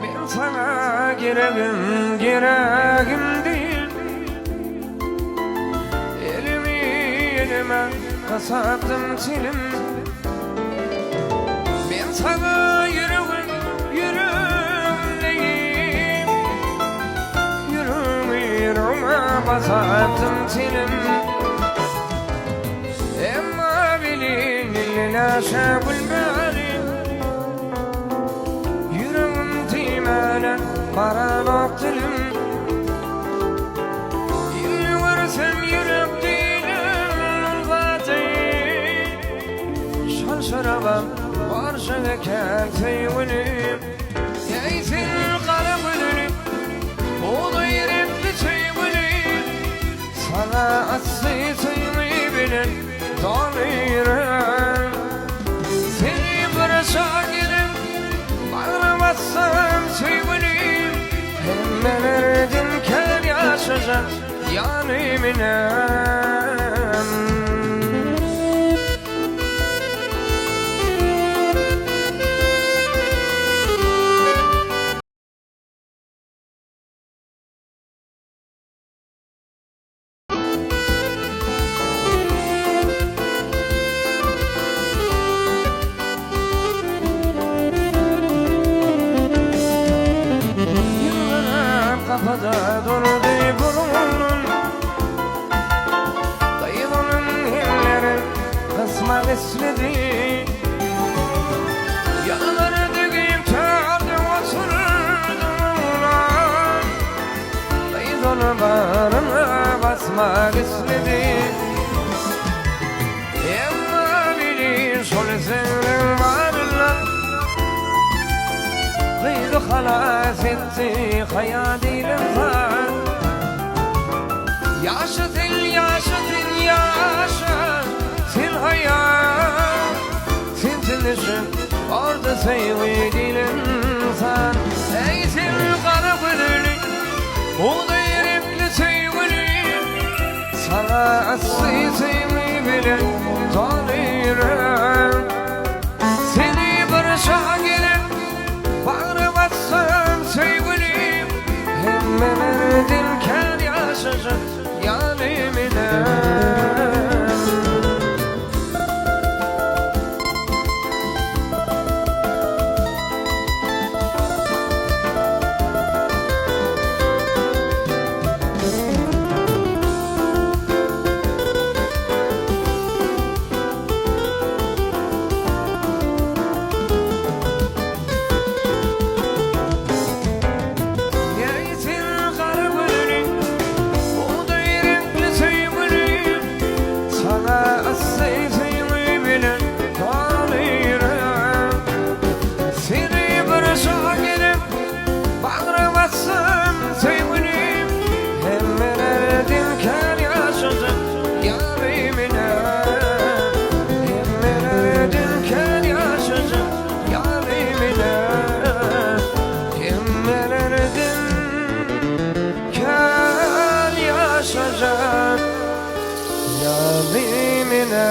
Ben sana girerim değil. Elimi elime kasattım silim. Ben sana yüreğim değil. Yüreğime basattım silim. Emma bilin illa şabul bari. Baran oktilim İlli varsam yürüp değilim Fatih Şal şarabam Varşı ve kelteyvinim Yeysin kalım ödülüm Oğlu yerimli çeyvinim Sana aslı suyunu bilen Dolayırım Seni bıraşa girim Bağıramazsam çeyvinim Emmelerdim kel yaşayacak yanıminem Kafada durdu burnun Dayılanın elleri kısma esledi Yanları döküp çağırdı oturdum ulan Dayılanın bağrına basmak istedi Emma bilir sol senin varlar Kıydı halas etti hayaliyle Yaşa sil hayat Sil tilişim orada sevdiğin insan Ey sil kara kudurlu o da yerimli sevgilim Sana aslı sevmeyi bilen tanırım Seni barışa gelip bağıramazsam sevgilim Emmelerdim kel yaşayacak yanımine Yaşayacak yanımine